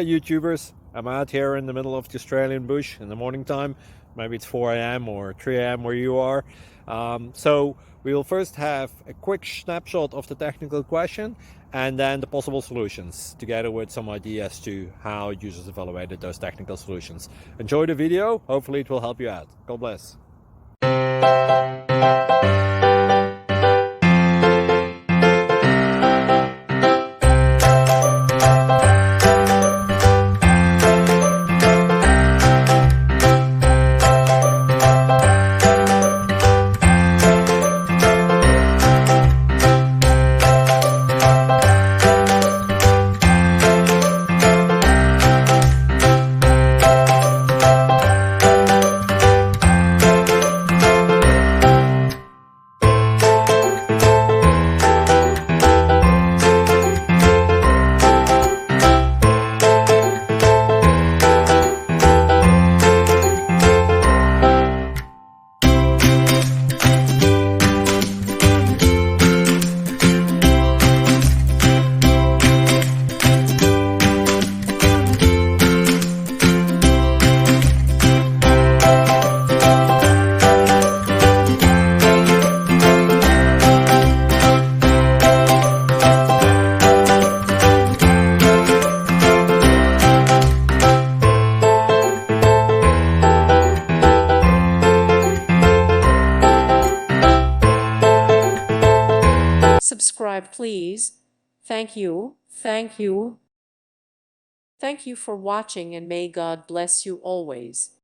YouTubers. I'm out here in the middle of the Australian bush in the morning time. Maybe it's 4 a.m. or 3 a.m. where you are. So we will first have a quick snapshot of the technical question and then the possible solutions, together with some ideas to how users evaluated those technical solutions. Enjoy the video. Hopefully it will help you out. God bless. Subscribe, please. Thank you. Thank you. Thank you for watching, and may God bless you always.